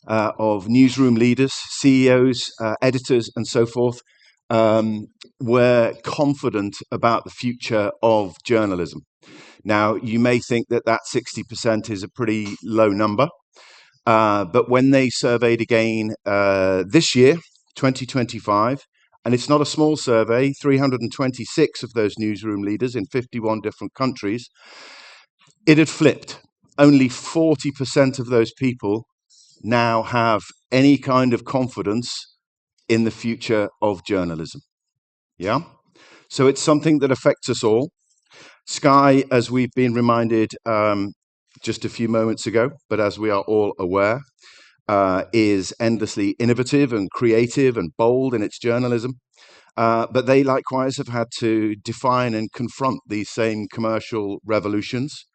of newsroom leaders, CEOs, editors, and so forth, were confident about the future of journalism. Now, you may think that 60% is a pretty low number, but when they surveyed again this year, 2025, and it's not a small survey, 326 of those newsroom leaders in 51 different countries, it had flipped. Only 40% of those people now have any kind of confidence in the future of journalism. Yeah? So it's something that affects us all. Sky, as we've been reminded just a few moments ago, but as we are all aware, is endlessly innovative and creative and bold in its journalism. But they likewise have had to define and confront these same commercial revolutions.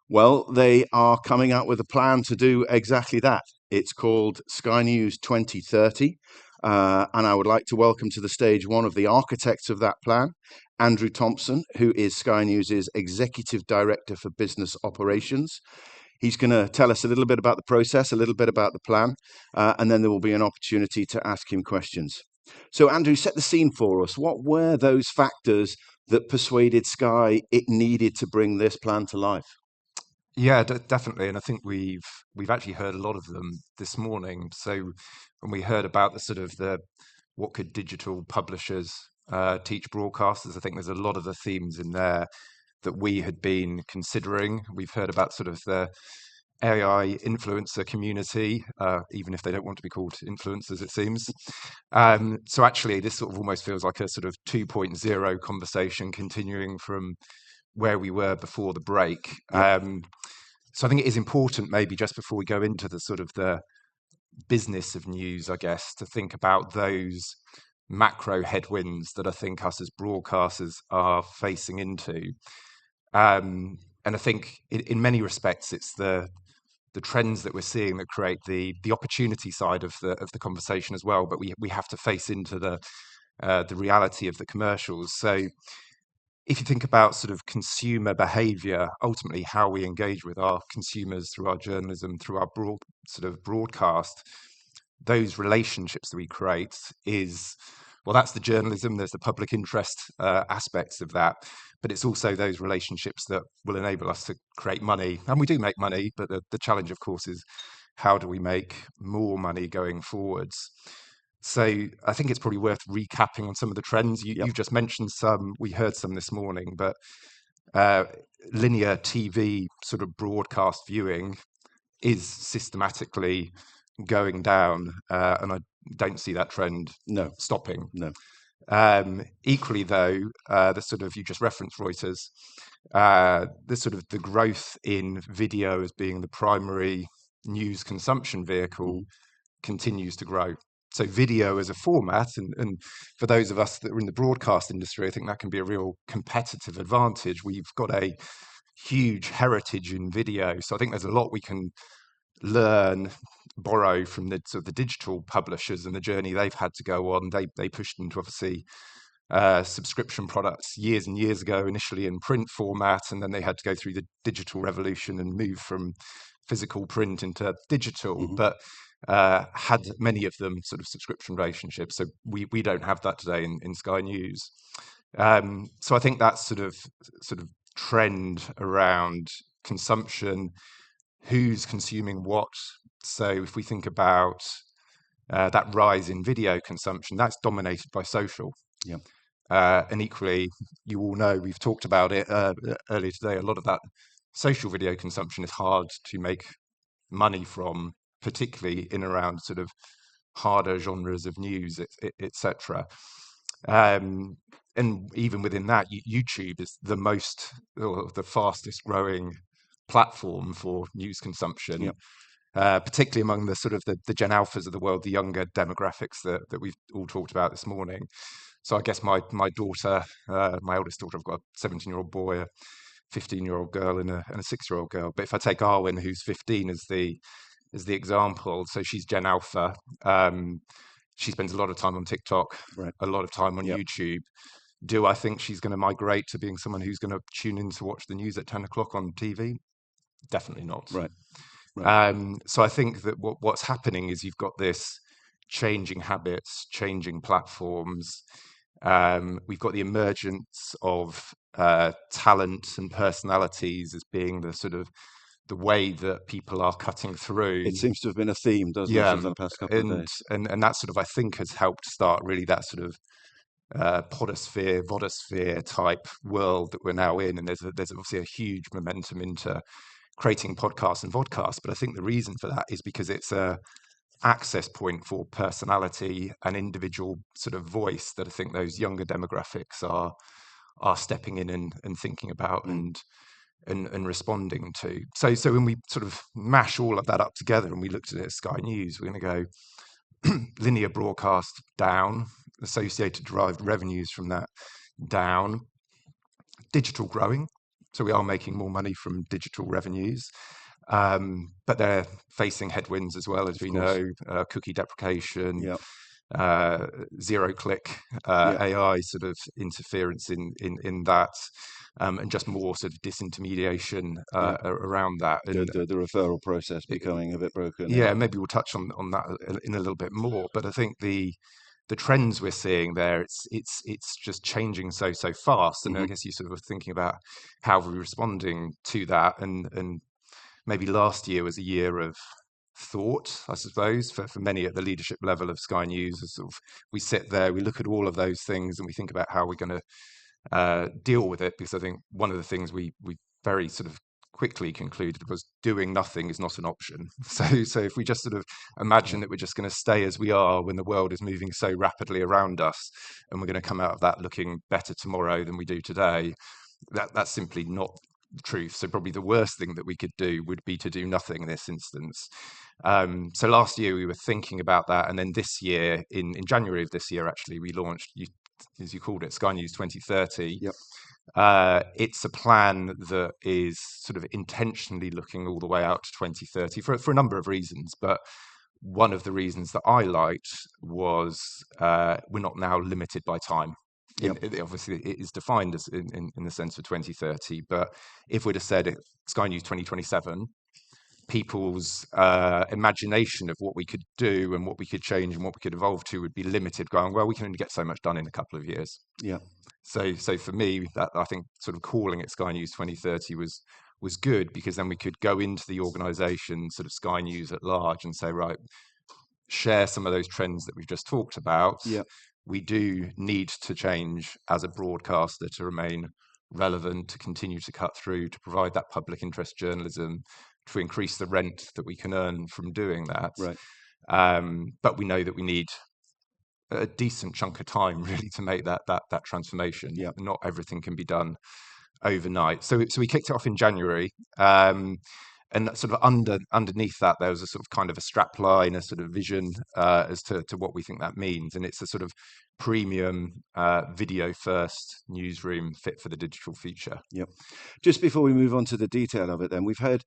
Well, they are coming out with a plan to do exactly that. It's called Sky News 2030. And I would like to welcome to the stage one of the architects of that plan, Andrew Thompson, who is Sky News's Executive Director for Business Operations. He's going to tell us a little bit about the process, a little bit about the plan, and then there will be an opportunity to ask him questions. So, Andrew, set the scene for us. What were those factors that persuaded Sky it needed to bring this plan to life? Yeah, definitely, and I think we've actually heard a lot of them this morning. So when we heard about what could digital publishers teach broadcasters, I think there's a lot of the themes in there that we had been considering. We've heard about sort of the AI influencer community, even if they don't want to be called influencers, it seems. So actually, this sort of almost feels like a sort of 2.0 conversation continuing from where we were before the break. Yep. So I think it is important, maybe just before we go into the sort of the business of news, I guess, to think about those macro headwinds that I think us as broadcasters are facing into. And I think in many respects, it's the trends that we're seeing that create the opportunity side of the conversation as well. But we have to face into the reality of the commercials. So if you think about sort of consumer behavior, ultimately how we engage with our consumers through our journalism, through our broadcast, those relationships that we create that's the journalism, there's the public interest aspects of that, but it's also those relationships that will enable us to create money. And we do make money, but the challenge, of course, is how do we make more money going forwards? So I think it's probably worth recapping on some of the trends. You've just mentioned some, we heard some this morning, but linear TV sort of broadcast viewing is systematically going down, and I don't see that trend stopping. No. Equally, though, the sort of, you just referenced Reuters, the growth in video as being the primary news consumption vehicle continues to grow. So video as a format, and for those of us that are in the broadcast industry, I think that can be a real competitive advantage. We've got a huge heritage in video, so I think there's a lot we can learn, borrow from the sort of the digital publishers and the journey they've had to go on. They pushed into obviously subscription products years and years ago, initially in print format, and then they had to go through the digital revolution and move from physical print into digital. But had many of them sort of subscription relationships. So we don't have that today in Sky News. So I think that sort of trend around consumption, who's consuming what. So if we think about that rise in video consumption, that's dominated by social. Yeah. And equally, you all know, we've talked about it earlier today, a lot of that social video consumption is hard to make money from, particularly in around sort of harder genres of news, etc. And even within that, YouTube is the most, or the fastest growing platform for news consumption. Yep. Particularly among the sort of the Gen Alphas of the world, the younger demographics that we've all talked about this morning. So I guess my daughter, my eldest daughter, I've got a 17-year-old boy, a 15-year-old girl, and a 6-year-old girl. But if I take Arwen, who's 15, as the example, so she's Gen Alpha. She spends a lot of time on TikTok, a lot of time on YouTube. Do I think she's going to migrate to being someone who's going to tune in to watch the news at 10 o'clock on TV? Definitely not. Right. Right. So I think that what's happening is you've got this changing habits, changing platforms. We've got the emergence of talent and personalities as being the sort of the way that people are cutting through. It seems to have been a theme, doesn't it, Yeah, over the past couple of and days? and that sort of I think has helped start really that sort of podosphere, vodosphere type world that we're now in. And there's obviously a huge momentum into creating podcasts and vodcasts. But I think the reason for that is because it's a access point for personality and individual sort of voice that I think those younger demographics are stepping in and thinking about Mm. and responding to. So when we sort of mash all of that up together and we looked at it at Sky News, we're going to go linear broadcast down, associated derived revenues from that down, digital growing. So we are making more money from digital revenues. But they're facing headwinds as well, as Of we course. know, cookie deprecation, Yeah. zero click Yeah. AI sort of interference in that, and just more sort of disintermediation Yeah. around that. And The referral process becoming a bit broken. Yeah. yeah, maybe we'll touch on that in a little bit more. But I think the trends we're seeing there, it's just changing so fast. And I Hmm. guess you sort of were thinking about how we're responding to that, and maybe last year was a year of thought, I suppose, for many at the leadership level of Sky News. As sort of, we sit there, we look at all of those things, and we think about how we're going to deal with it. Because I think one of the things we very sort of quickly concluded was doing nothing is not an option. So if we just sort of Yeah. imagine that we're just going to stay as we are when the world is moving so rapidly around us, and we're going to come out of that looking better tomorrow than we do today, that's simply not the truth. So probably the worst thing that we could do would be to do nothing in this instance. So last year we were thinking about that, and then this year, in January of this year, actually, we launched, as you called it, Sky News 2030. Yep. It's a plan that is sort of intentionally looking all the way out to 2030 for a number of reasons, but one of the reasons that I liked was we're not now limited by time. Yep. Obviously, it is defined as in the sense of 2030, but if we'd have said it, Sky News 2027, people's imagination of what we could do and what we could change and what we could evolve to would be limited, going, well, we can only get so much done in a couple of years. Yeah. So for me, that I think sort of calling it Sky News 2030 was good, because then we could go into the organisation, sort of Sky News at large, and say, right, share some of those trends that we've just talked about. Yeah. We do need to change as a broadcaster to remain relevant, to continue to cut through, to provide that public interest journalism, to increase the rent that we can earn from doing that. Right. But we know that we need a decent chunk of time really to make that transformation. Yeah. Not everything can be done overnight. So we kicked it off in January. And sort of underneath that, there was a sort of kind of a strap line, a sort of vision as to what we think that means. And it's a sort of premium video first newsroom fit for the digital future. Yep. Just before we move on to the detail of it, then we've heard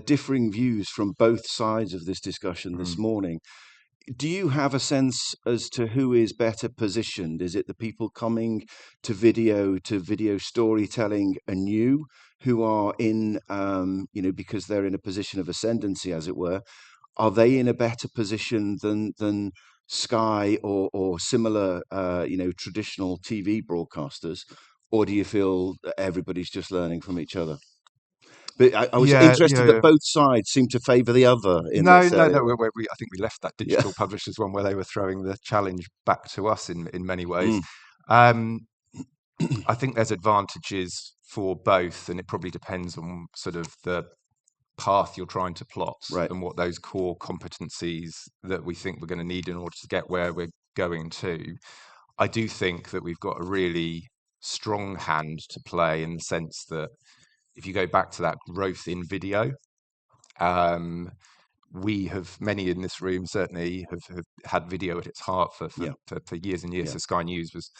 differing views from both sides of this discussion this Mm. morning. Do you have a sense as to who is better positioned? Is it the people coming to video storytelling anew, who are in, because they're in a position of ascendancy, as it were? Are they in a better position than Sky or similar, traditional TV broadcasters? Or do you feel that everybody's just learning from each other? But I was Yeah, interested that yeah. both sides seem to favour the other in No, this no, area. no. I think we left that Yeah. digital publishers one where they were throwing the challenge back to us in many ways. Mm. Um, I think there's advantages for both, and it probably depends on sort of the path you're trying to plot Right. and what those core competencies that we think we're going to need in order to get where we're going to. I do think that we've got a really strong hand to play, in the sense that if you go back to that growth in video, um, we have, many in this room certainly have had video at its heart Yeah. for years and years. Yeah. So Sky News was,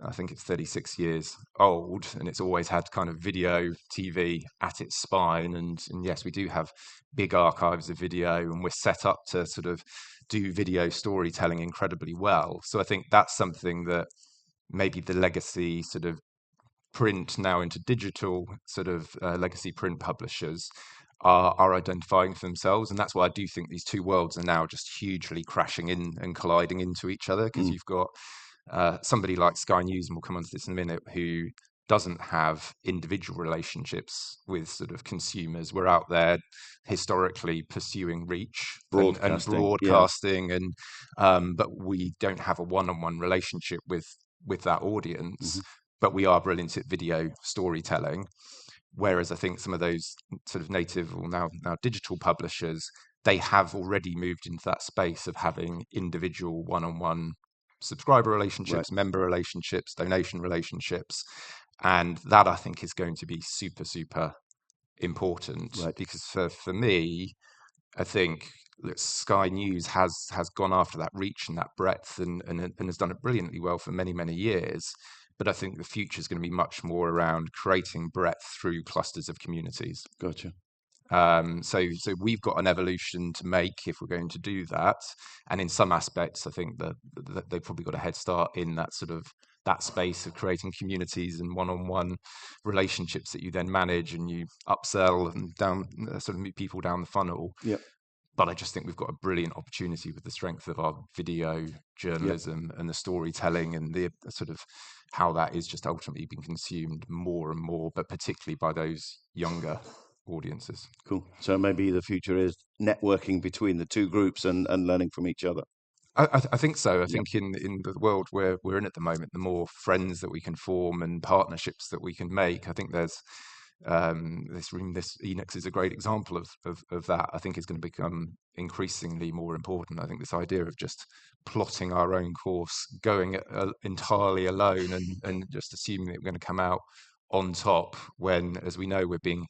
I think it's 36 years old, and it's always had kind of video TV at its spine. And yes, we do have big archives of video, and we're set up to sort of do video storytelling incredibly well. So I think that's something that maybe the legacy sort of print now into digital sort of legacy print publishers are identifying for themselves. And that's why I do think these two worlds are now just hugely crashing in and colliding into each other, because you've got somebody like Sky News, and we'll come on to this in a minute, who doesn't have individual relationships with sort of consumers. We're out there historically pursuing reach and broadcasting, and but we don't have a one-on-one relationship with that audience. But we are brilliant at video storytelling. Whereas I think some of those sort of native or now digital publishers, they have already moved into that space of having individual one-on-one subscriber relationships, member relationships, donation relationships. And that I think is going to be super, super important, because for me, I think that Sky News has gone after that reach and that breadth and has done it brilliantly well for many, many years. But I think the future is going to be much more around creating breadth through clusters of communities. Gotcha. So we've got an evolution to make if we're going to do that. And in some aspects, I think that they've probably got a head start in that sort of that space of creating communities and one-on-one relationships that you then manage and you upsell and down sort of meet people down the funnel. Yep. But I just think we've got a brilliant opportunity with the strength of our video journalism and the storytelling and the sort of how that is just ultimately being consumed more and more, but particularly by those younger audiences. Cool. So maybe the future is networking between the two groups and learning from each other. I think so. I think in the world where we're in at the moment, the more friends that we can form and partnerships that we can make, I think there's this ENEX is a great example of that. I think is going to become increasingly more important. I think this idea of just plotting our own course, going entirely alone, and just assuming that we're going to come out on top, when, as we know, we're being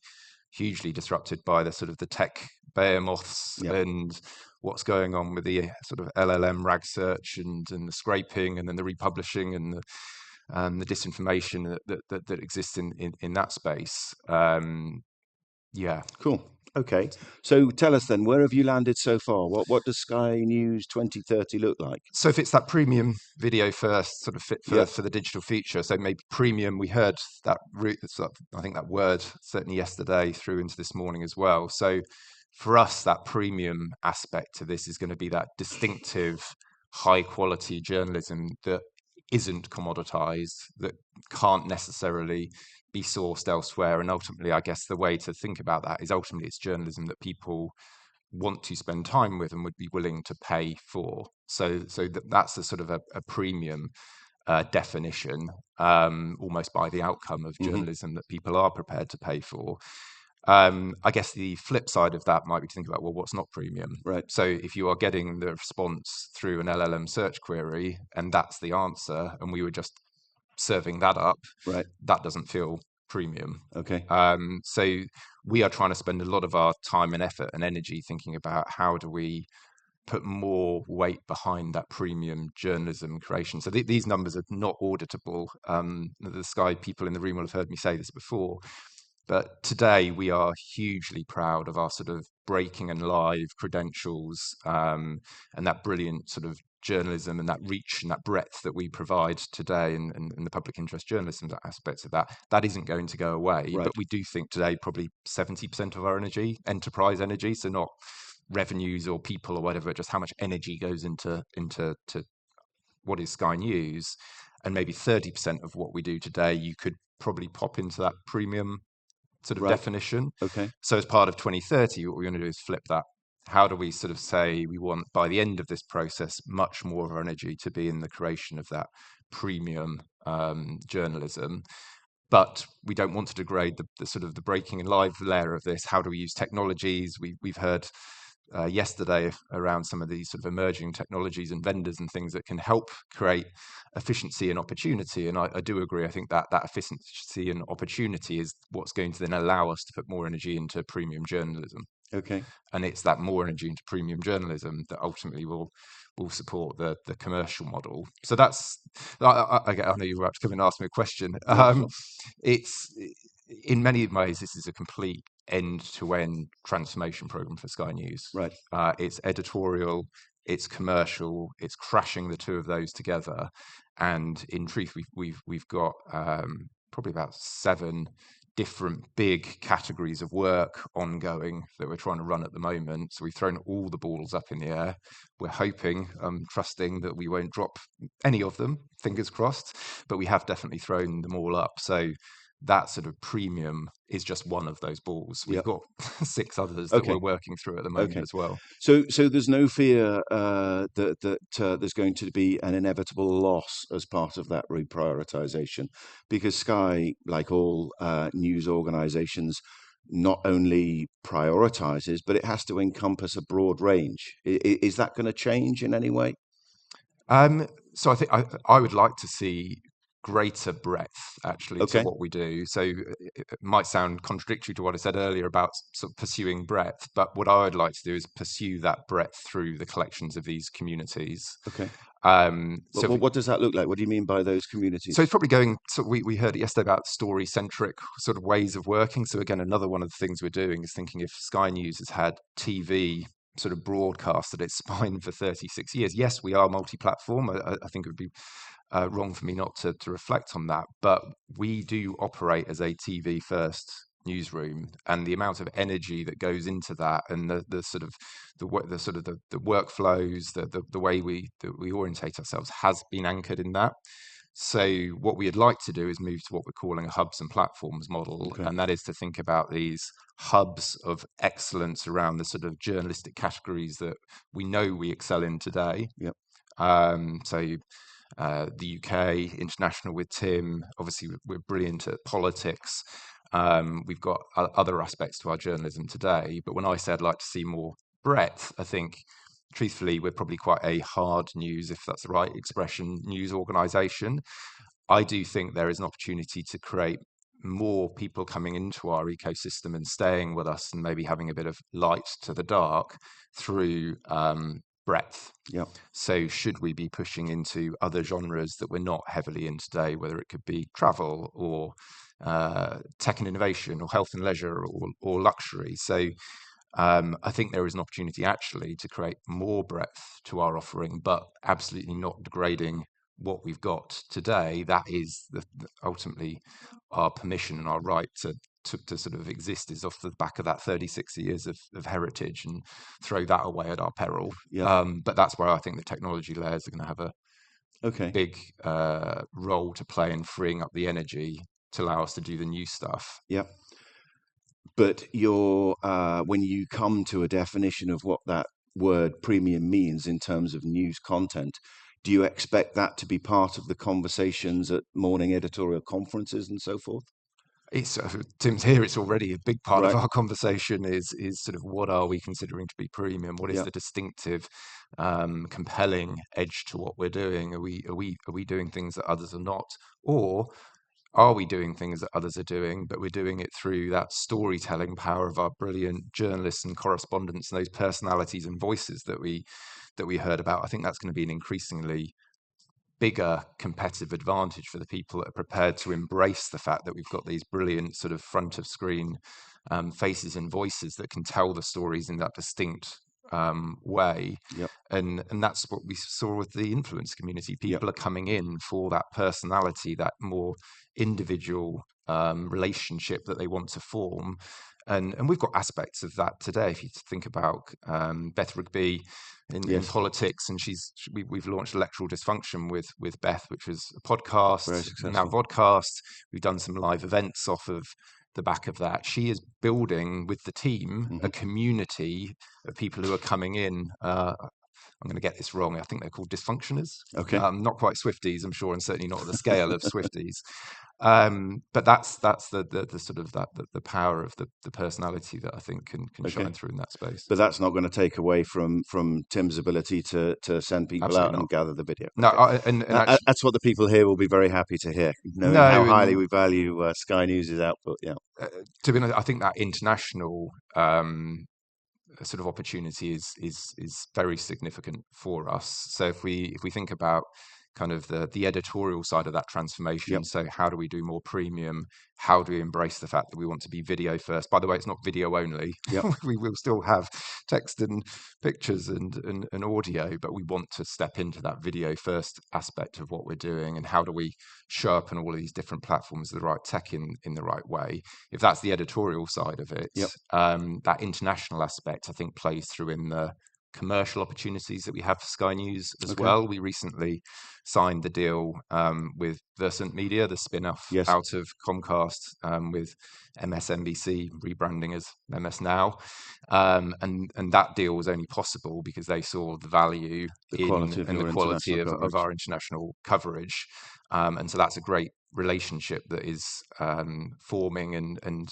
hugely disrupted by the sort of the tech behemoths and what's going on with the sort of LLM rag search and the scraping and then the republishing and the disinformation that exists in that space. Cool. Okay. So tell us then, where have you landed so far? What does Sky News 2030 look like? So if it's that premium video first sort of fit for the digital feature, so maybe premium, we heard that I think that word certainly yesterday through into this morning as well. So for us, that premium aspect to this is going to be that distinctive, high quality journalism that isn't commoditized, that can't necessarily be sourced elsewhere. And ultimately, I guess the way to think about that is ultimately it's journalism that people want to spend time with and would be willing to pay for. So that's a sort of a premium definition, almost by the outcome of journalism that people are prepared to pay for. I guess the flip side of that might be to think about, well, what's not premium? Right. So if you are getting the response through an LLM search query and that's the answer, and we were just serving that up, that doesn't feel premium. Okay. So we are trying to spend a lot of our time and effort and energy thinking about how do we put more weight behind that premium journalism creation. So these numbers are not auditable. The Sky people in the room will have heard me say this before. But today we are hugely proud of our sort of breaking and live credentials, and that brilliant sort of journalism and that reach and that breadth that we provide today, and the public interest journalism aspects of that isn't going to go away. But we do think today probably 70% of our energy, enterprise energy, so not revenues or people or whatever, just how much energy goes into what is Sky News, and maybe 30% of what we do today you could probably pop into that premium sort of definition. Okay. So as part of 2030, what we're going to do is flip that. How do we sort of say we want, by the end of this process, much more of our energy to be in the creation of that premium journalism? But we don't want to degrade the sort of the breaking and live layer of this. How do we use technologies? We've heard yesterday around some of these sort of emerging technologies and vendors and things that can help create efficiency and opportunity. And I do agree. I think that efficiency and opportunity is what's going to then allow us to put more energy into premium journalism. Okay. And it's that more energy into premium journalism that ultimately will support the commercial model. So that's, I know you were about to come and ask me a question. It's, in many ways, this is a complete end-to-end transformation program for Sky News. Right. It's editorial, it's commercial, it's crashing the two of those together. And in truth, we've got probably about 7 different big categories of work ongoing that we're trying to run at the moment. So we've thrown all the balls up in the air. We're hoping, trusting that we won't drop any of them, fingers crossed, but we have definitely thrown them all up. So that sort of premium is just one of those balls. We've Yep. got 6 others that Okay. we're working through at the moment Okay. as well. So there's no fear that there's going to be an inevitable loss as part of that reprioritization, because Sky, like all news organizations, not only prioritizes, but it has to encompass a broad range. Is that going to change in any way? So I think I would like to see greater breadth actually to Okay. what we do. So it might sound contradictory to what I said earlier about sort of pursuing breadth, but what I would like to do is pursue that breadth through the collections of these communities. Okay. So What does that look like? What do you mean by those communities? so it's probably going. So we heard it yesterday about story-centric sort of ways of working. So again, another one of the things we're doing is thinking if Sky News has had TV sort of broadcast at its spine for 36 years. Yes, we are multi-platform. I think it would be wrong for me not to reflect on that. But we do operate as a TV first newsroom, and the amount of energy that goes into that, and the sort of the workflows, the way we orientate ourselves has been anchored in that. So what we'd like to do is move to what we're calling a hubs and platforms model, Okay. and that is to think about these hubs of excellence around the sort of journalistic categories that we know we excel in today. Yep. So the UK, international with Tim. Obviously, we're brilliant at politics. We've got other aspects to our journalism today. But when I say I'd like to see more breadth, I think, truthfully, we're probably quite a hard news, if that's the right expression, news organisation. I do think there is an opportunity to create more people coming into our ecosystem and staying with us and maybe having a bit of light to the dark through breadth. Yep. So should we be pushing into other genres that we're not heavily in today, whether it could be travel or tech and innovation or health and leisure or luxury? So I think there is an opportunity actually to create more breadth to our offering, but absolutely not degrading what we've got today. That is ultimately our permission and our right to sort of exist is off the back of that 36 years of heritage, and throw that away at our peril. Yep. But that's where I think the technology layers are going to have a Okay. big role to play in freeing up the energy to allow us to do the new stuff. Yep. But when you come to a definition of what that word premium means in terms of news content, do you expect that to be part of the conversations at morning editorial conferences and so forth? It's Tim's here. It's already a big part of Right. our conversation. Is sort of what are we considering to be premium? What is Yeah. the distinctive, compelling edge to what we're doing? Are we doing things that others are not, or are we doing things that others are doing, but we're doing it through that storytelling power of our brilliant journalists and correspondents and those personalities and voices that we heard about? I think that's going to be an increasingly bigger competitive advantage for the people that are prepared to embrace the fact that we've got these brilliant sort of front of screen faces and voices that can tell the stories in that distinct way. Yep. And that's what we saw with the influence community. Yep. People are coming in for that personality, that more individual relationship that they want to form. And we've got aspects of that today. If you think about Beth Rigby in Yes. politics, and we've launched Electoral Dysfunction with Beth, which was a podcast, Very now successful. vodcast. We've done some live events off of the back of that. She is building with the team a community of people who are coming in. I'm going to get this wrong. I think they're called dysfunctioners. Okay. Not quite Swifties, I'm sure, and certainly not at the scale of Swifties. But that's the sort of the power of the personality that I think can Okay. shine through in that space. But that's not going to take away from Tim's ability to send people Absolutely out and not. gather the video. No, Okay. and actually, That's what the people here will be very happy to hear, knowing no, how highly and we value Sky News' output. Yeah. to be honest, I think that international sort of opportunity is very significant for us. So if we think about kind of the editorial side of that transformation. Yep. So how do we do more premium? How do we embrace the fact that we want to be video first? By the way, it's not video only. Yep. We will still have text and pictures and audio, but we want to step into that video first aspect of what we're doing. And how do we sharpen all of these different platforms, the right tech in the right way? If that's the editorial side of it, Yep. that international aspect, I think, plays through in the commercial opportunities that we have for Sky News as well. We recently signed the deal with Versant Media, the spin-off Yes. out of Comcast, with MSNBC rebranding as MS Now, and that deal was only possible because they saw the value The quality of our international coverage, and so that's a great relationship that is forming, and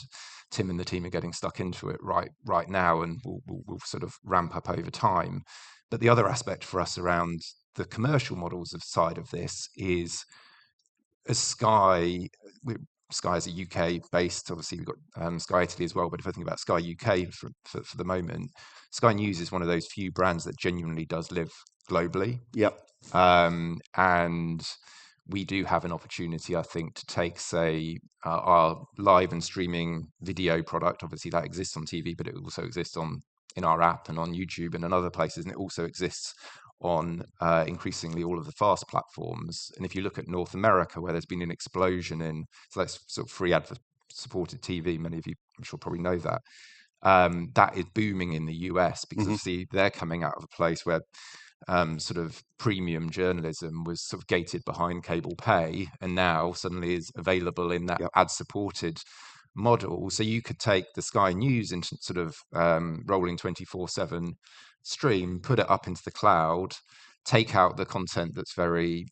Tim and the team are getting stuck into it right now, and we'll sort of ramp up over time. But the other aspect for us around the commercial models of side of this is, as Sky is a UK based, obviously we've got Sky Italy as well, but if I think about Sky UK for the moment, Sky News is one of those few brands that genuinely does live globally. Yep. And we do have an opportunity, I think, to take, say, our live and streaming video product. Obviously, that exists on TV, but it also exists in our app and on YouTube and in other places, and it also exists on increasingly all of the fast platforms. And if you look at North America, where there's been an explosion in, so that's sort of free ad-supported TV. Many of you, I'm sure, probably know that. That is booming in the US because obviously they're coming out of a place where sort of premium journalism was sort of gated behind cable pay, and now suddenly is available in that ad-supported model. So you could take the Sky News into sort of rolling 24/7 stream, put it up into the cloud, take out the content that's very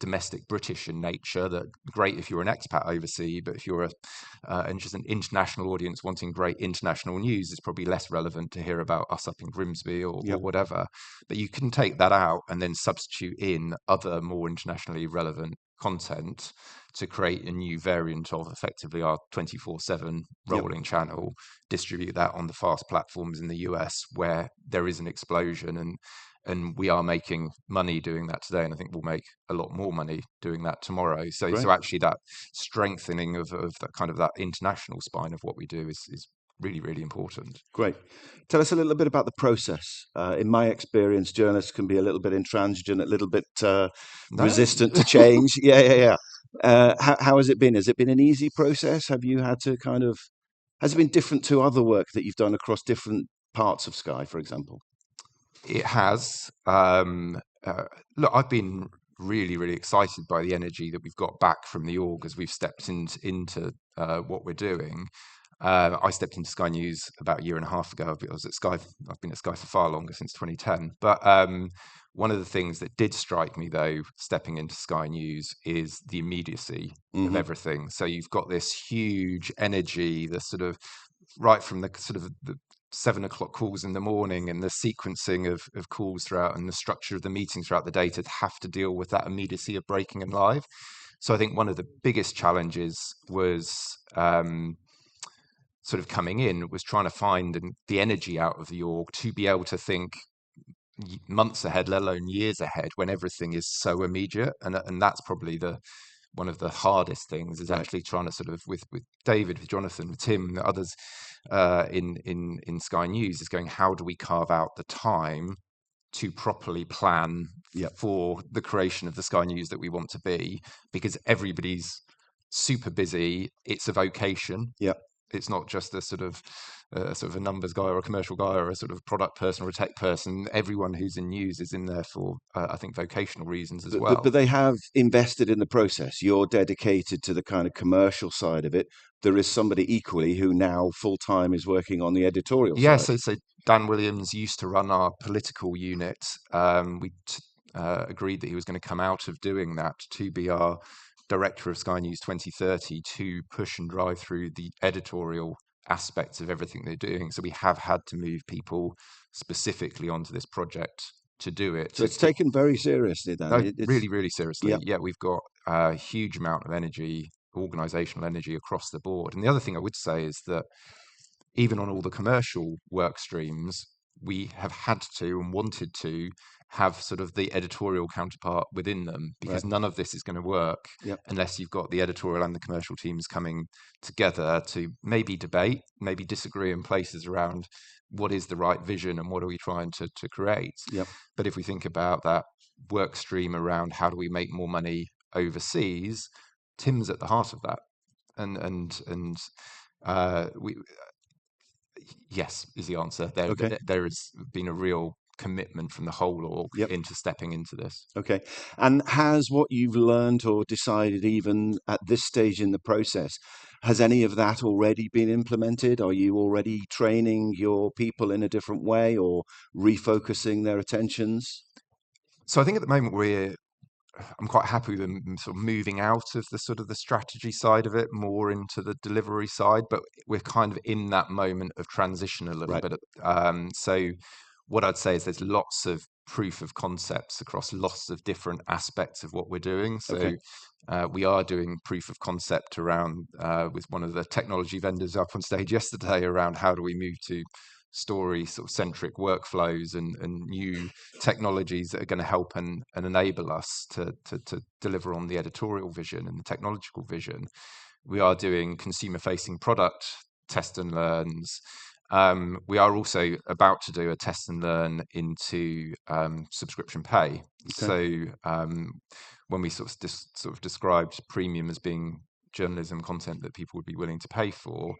domestic British in nature. That great if you're an expat overseas, but if you're just an international audience wanting great international news, it's probably less relevant to hear about us up in Grimsby or whatever. But you can take that out and then substitute in other more internationally relevant content to create a new variant of effectively our 24/7 rolling channel, distribute that on the fast platforms in the US where there is an explosion, and we are making money doing that today, and I think we'll make a lot more money doing that tomorrow. So actually that strengthening of that kind of that international spine of what we do is really, really important. Great. Tell us a little bit about the process. In my experience, journalists can be a little bit intransigent, a little bit resistant to change. Yeah. How has it been? Has it been an easy process? Have you had to has it been different to other work that you've done across different parts of Sky, for example? It has. Look, I've been really, really excited by the energy that we've got back from the org as we've stepped into what we're doing. I stepped into Sky News about a year and a half ago. I was at Sky. I've been at Sky for far longer, since 2010. But one of the things that did strike me, though, stepping into Sky News, is the immediacy of everything. So you've got this huge energy, the sort of right from the sort of the 7 o'clock calls in the morning and the sequencing of calls throughout and the structure of the meetings throughout the day to have to deal with that immediacy of breaking and live. So I think one of the biggest challenges was sort of coming in was trying to find the energy out of the org to be able to think months ahead, let alone years ahead, when everything is so immediate. And that's probably one of the hardest things, is actually trying to sort of with David, with Jonathan, with Tim, the others in Sky News, is going, how do we carve out the time to properly plan for the creation of the Sky News that we want to be? Because everybody's super busy. It's a vocation. It's not just a sort of a numbers guy or a commercial guy or a sort of product person or a tech person. Everyone who's in news is in there for, I think, vocational reasons as well. But they have invested in the process. You're dedicated to the kind of commercial side of it. There is somebody equally who now full-time is working on the editorial side. So Dan Williams used to run our political unit. We agreed that he was going to come out of doing that to be our director of Sky News 2030, to push and drive through the editorial aspects of everything they're doing. So we have had to move people specifically onto this project to do it. So it's taken very seriously then. It's really, really seriously. Yeah, we've got a huge amount of energy, organizational energy across the board. And the other thing I would say is that even on all the commercial work streams, we have had to and wanted to have sort of the editorial counterpart within them, because Right. none of this is going to work Yep. unless you've got the editorial and the commercial teams coming together to maybe debate, maybe disagree in places around what is the right vision and what are we trying to create. Yep. But if we think about that work stream around how do we make more money overseas, Tim's at the heart of that. We yes is the answer. Okay. There has been a real commitment from the whole org Yep. into stepping into this. Okay. And has what you've learned or decided, even at this stage in the process, has any of that already been implemented? Are you already training your people in a different way or refocusing their attentions? So I think at the moment I'm quite happy with them sort of moving out of the sort of the strategy side of it more into the delivery side, but we're kind of in that moment of transition a little Right. bit. So what I'd say is there's lots of proof of concepts across lots of different aspects of what we're doing. So Okay. we are doing proof of concept around with one of the technology vendors up on stage yesterday around how do we move to story sort of centric workflows and new technologies that are going to help and enable us to deliver on the editorial vision and the technological vision. We are doing consumer facing product test and learns. We are also about to do a test and learn into subscription pay. Okay. So when we sort of described premium as being journalism content that people would be willing to pay for,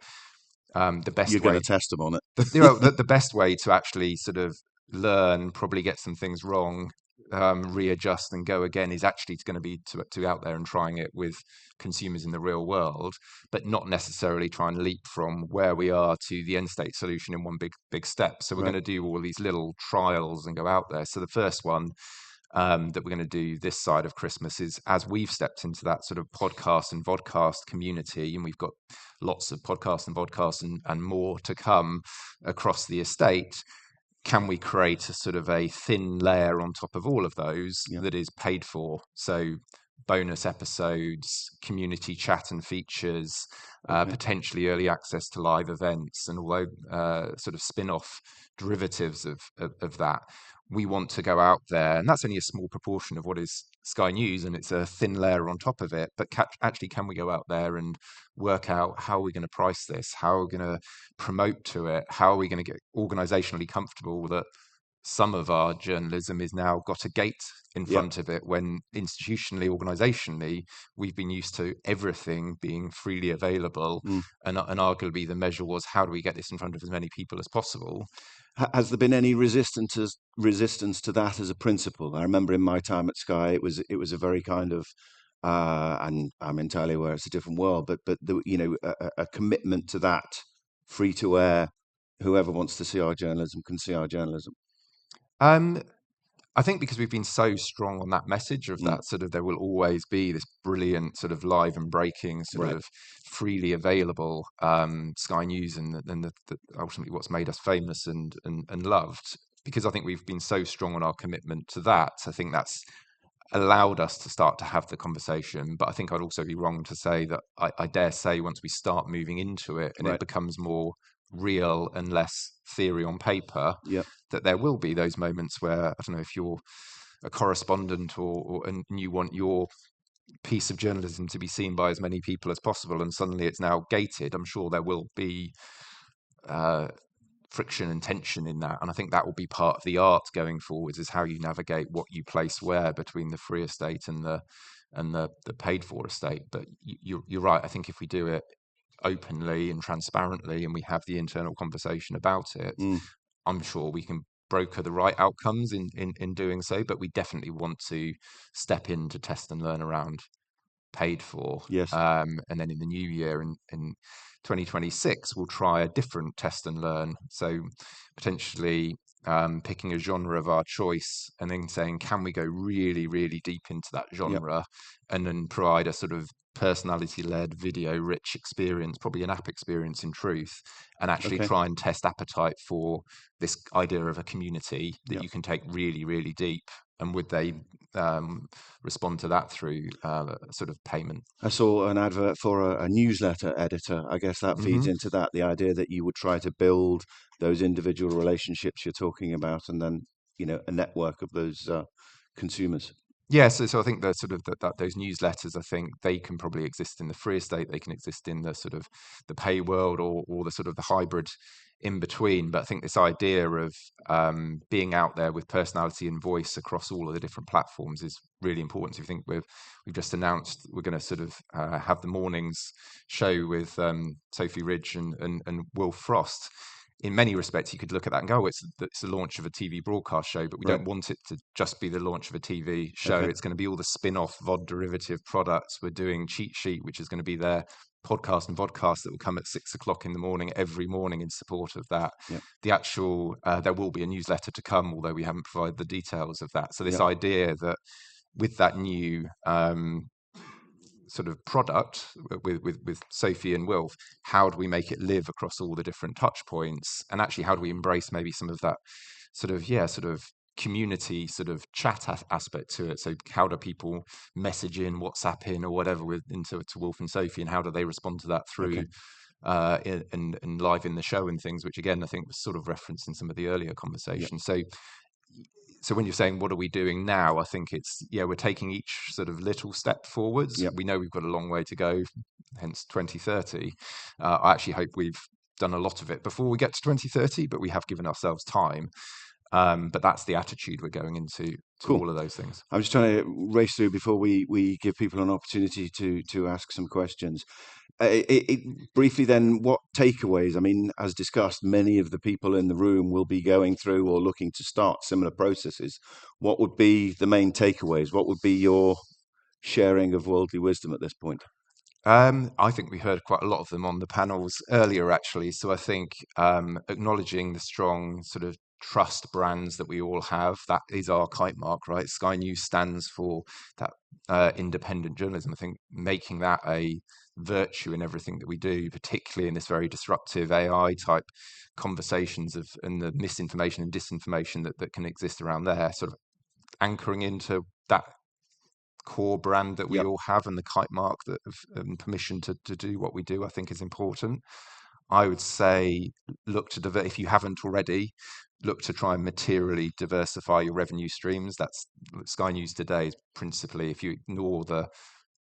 the You're best going way to test them on it. the best way to actually sort of learn, probably get some things wrong, readjust and go again is actually going to be to out there and trying it with consumers in the real world, but not necessarily try and leap from where we are to the end state solution in one big step. So we're Right. going to do all these little trials and go out there. So the first one that we're going to do this side of Christmas is, as we've stepped into that sort of podcast and vodcast community, and we've got lots of podcasts and vodcasts and more to come across the estate, can we create a sort of a thin layer on top of all of those Yep. that is paid for? So bonus episodes, community chat and features, Okay. potentially early access to live events, and although sort of spin-off derivatives of that. We want to go out there, and that's only a small proportion of what is Sky News, and it's a thin layer on top of it. But actually, can we go out there and work out how are we going to price this? How are we going to promote to it? How are we going to get organizationally comfortable that some of our journalism is now got a gate in Yep. front of it, when institutionally, organizationally, we've been used to everything being freely available. Mm. And arguably the measure was, how do we get this in front of as many people as possible? Has there been any resistance to that as a principle? I remember in my time at Sky, it was a very kind of, and I'm entirely aware it's a different world, but a commitment to that, free to air. Whoever wants to see our journalism can see our journalism. Um, I think because we've been so strong on that message of Mm. that sort of, there will always be this brilliant sort of live and breaking sort Right. of freely available Sky News, and ultimately what's made us famous and loved. Because I think we've been so strong on our commitment to that, I think that's allowed us to start to have the conversation. But I think I'd also be wrong to say that I dare say once we start moving into it and it Right. becomes more real and less theory on paper, Yep. that there will be those moments where, I don't know, if you're a correspondent and you want your piece of journalism to be seen by as many people as possible, and suddenly it's now gated. I'm sure there will be friction and tension in that, and I think that will be part of the art going forwards, is how you navigate what you place where between the free estate and the paid for estate. But you're right. I think if we do it openly and transparently, and we have the internal conversation about it, Mm. I'm sure we can broker the right outcomes in doing so. But we definitely want to step in to test and learn around paid for. Yes. And then in the new year, in 2026, we'll try a different test and learn. So potentially picking a genre of our choice and then saying, can we go really, really deep into that Yep. genre, and then provide a sort of personality-led, video-rich experience, probably an app experience in truth, and actually Okay. try and test appetite for this idea of a community that Yep. you can take really, really deep. and would they respond to that through sort of payment? I saw an advert for a newsletter editor. I guess that feeds into that, the idea that you would try to build those individual relationships you're talking about, and then, a network of those consumers. Yeah, so I think the sort of that those newsletters, I think they can probably exist in the free estate, they can exist in the sort of the pay world, or the sort of the hybrid in between. But I think this idea of being out there with personality and voice across all of the different platforms is really important. So I think we've just announced we're going to sort of have the mornings show with Sophie Ridge and Will Frost. In many respects, you could look at that and go, oh, it's the launch of a TV broadcast show, but we Right. don't want it to just be the launch of a TV show. Okay. It's going to be all the spin-off VOD derivative products. We're doing Cheat Sheet, which is going to be their podcast and vodcast that will come at 6 o'clock in the morning every morning in support of that. Yep. The actual, there will be a newsletter to come, although we haven't provided the details of that. So this Yep. idea that with that new sort of product with Sophie and Wilf, how do we make it live across all the different touch points, and actually how do we embrace maybe some of that sort of community sort of chat aspect to it? So how do people message in, WhatsApp in, or whatever into Wilf and Sophie, and how do they respond to that through and live in the show and things, which again I think was sort of referenced in some of the earlier conversations. So when you're saying what are we doing now, I think it's we're taking each sort of little step forwards. Yep. We know we've got a long way to go, hence 2030. I actually hope we've done a lot of it before we get to 2030, but we have given ourselves time. But that's the attitude we're going into Cool. all of those things. I'm just trying to race through before we give people an opportunity to ask some questions. Briefly then, what takeaways? I mean, as discussed, many of the people in the room will be going through or looking to start similar processes. What would be the main takeaways? What would be your sharing of worldly wisdom at this point? I think we heard quite a lot of them on the panels earlier, actually. So I think acknowledging the strong sort of trust brands that we all have, that is our kite mark, right? Sky News stands for that independent journalism. I think making that a virtue in everything that we do, particularly in this very disruptive AI type conversations and the misinformation and disinformation that can exist around there, sort of anchoring into that core brand that we all have, and the kite mark that of permission to do what we do, I think is important. I would say look to if you haven't already, look to try and materially diversify your revenue streams. That's Sky News today is principally, if you ignore the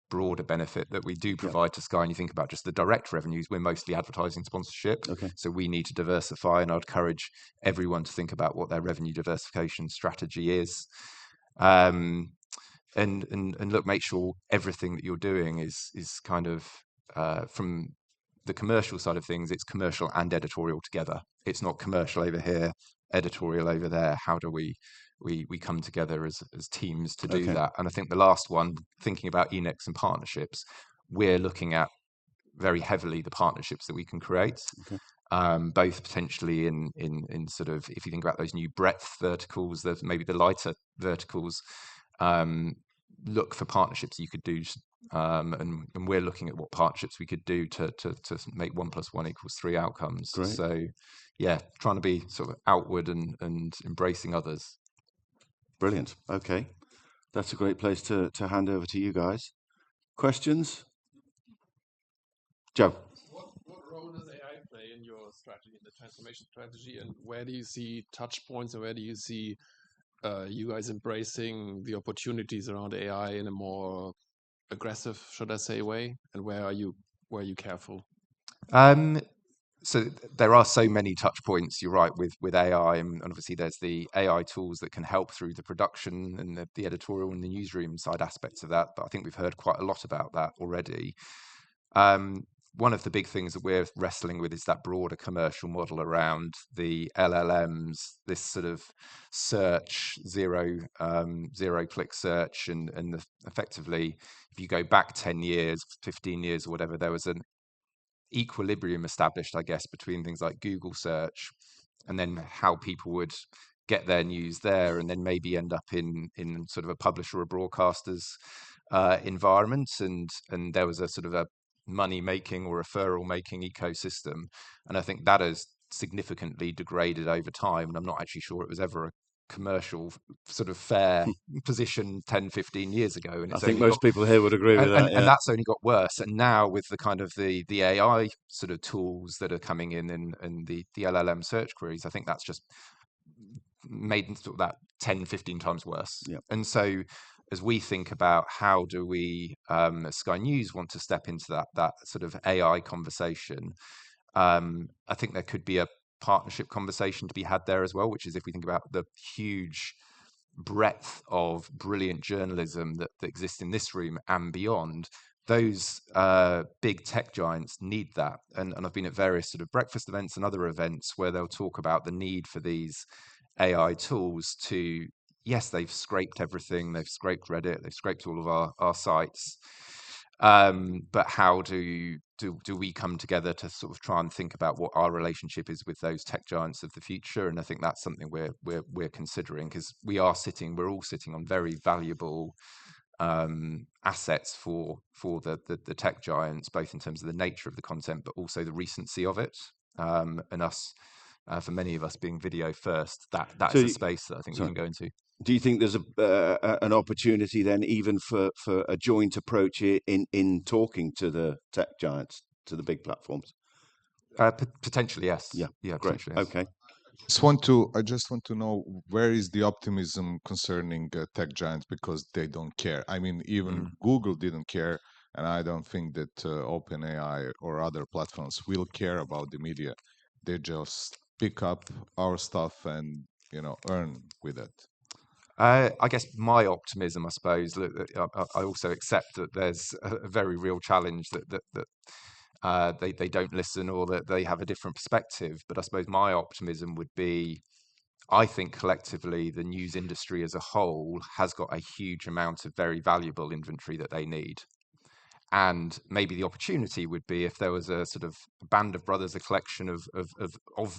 broader benefit that we do provide to Sky and you think about just the direct revenues, we're mostly advertising sponsorship. Okay. So we need to diversify, and I'd encourage everyone to think about what their revenue diversification strategy is. And look, make sure everything that you're doing is kind of from the commercial side of things, it's commercial and editorial together. It's not commercial over here, editorial over there. How do we come together as teams to do that? And I think the last one, thinking about ENEX and partnerships, we're looking at very heavily the partnerships that we can create. Both potentially in sort of, if you think about those new breadth verticals, there's maybe the lighter verticals. Look for partnerships you could do, and we're looking at what partnerships we could do to make 1 + 1 = 3 outcomes. Great. So trying to be sort of outward and embracing others. Brilliant. Okay, that's a great place to hand over to you guys. Questions? Joe. What role does AI play in your strategy, in the transformation strategy, and where do you see touch points, or where do you see you guys embracing the opportunities around AI in a more aggressive, should I say, way? And where are you careful? So there are so many touch points, you're right, with AI, and obviously there's the AI tools that can help through the production and the editorial and the newsroom side aspects of that. But I think we've heard quite a lot about that already. One of the big things that we're wrestling with is that broader commercial model around the LLMs, this sort of search, zero click search, and effectively, if you go back 10 years, 15 years or whatever, there was an equilibrium established, I guess, between things like Google search and then how people would get their news there, and then maybe end up in sort of a publisher or broadcaster's environment, and there was a sort of a money making or referral making ecosystem, and I think that has significantly degraded over time, and I'm not actually sure it was ever a commercial sort of fair position 10, 15 years ago, and I it's think only most people here would agree with that. and that's only got worse. And now with the kind of the AI sort of tools that are coming in and the LLM search queries, I think that's just made sort of that 10, 15 times worse. Yep. And so as we think about how do we, as Sky News, want to step into that sort of AI conversation, I think there could be a partnership conversation to be had there as well, which is if we think about the huge breadth of brilliant journalism that exists in this room and beyond, those big tech giants need that. And I've been at various sort of breakfast events and other events where they'll talk about the need for these AI tools to, yes, they've scraped everything, they've scraped Reddit, they've scraped all of our sites. But how do we come together to sort of try and think about what our relationship is with those tech giants of the future? And I think that's something we're considering, because we're all sitting on very valuable assets for the tech giants, both in terms of the nature of the content, but also the recency of it. And us, for many of us, being video first, that's a space that I think we can go into. Do you think there's an opportunity then, even for a joint approach in talking to the tech giants, to the big platforms? Potentially, yes. Yeah, great. Potentially, yes. Okay. I just want to know, where is the optimism concerning tech giants, because they don't care. I mean, even Google didn't care, and I don't think that OpenAI or other platforms will care about the media. They just pick up our stuff and earn with it. I guess my optimism, I suppose, I also accept that there's a very real challenge that they don't listen, or that they have a different perspective. But I suppose my optimism would be, I think collectively the news industry as a whole has got a huge amount of very valuable inventory that they need. And maybe the opportunity would be if there was a sort of band of brothers, a collection of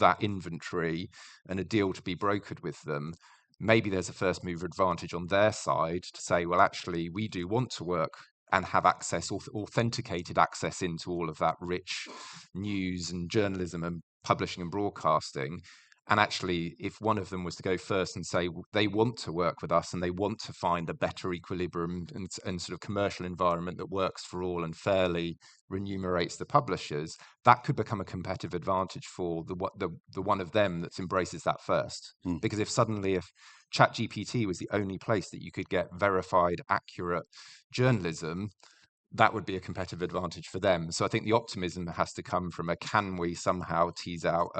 that inventory, and a deal to be brokered with them. Maybe there's a first mover advantage on their side to say, well, actually, we do want to work and have access, authenticated access into all of that rich news and journalism and publishing and broadcasting. And actually, if one of them was to go first and say they want to work with us and they want to find a better equilibrium and sort of commercial environment that works for all and fairly remunerates the publishers, that could become a competitive advantage for the one of them that embraces that first. Because if ChatGPT was the only place that you could get verified, accurate journalism, that would be a competitive advantage for them. So I think the optimism has to come from can we somehow tease out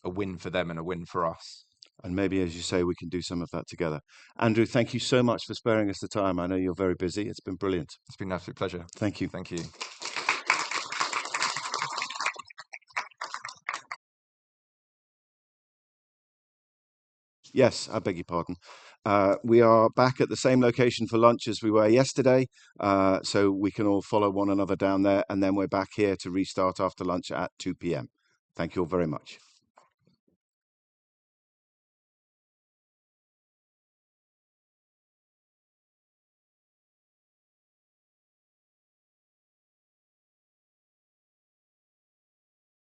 a win for them and a win for us. And maybe, as you say, we can do some of that together. Andrew, thank you so much for sparing us the time. I know you're very busy. It's been brilliant. It's been an absolute pleasure. Thank you. Thank you. Yes, I beg your pardon. We are back at the same location for lunch as we were yesterday, so we can all follow one another down there, and then we're back here to restart after lunch at 2 p.m. Thank you all very much.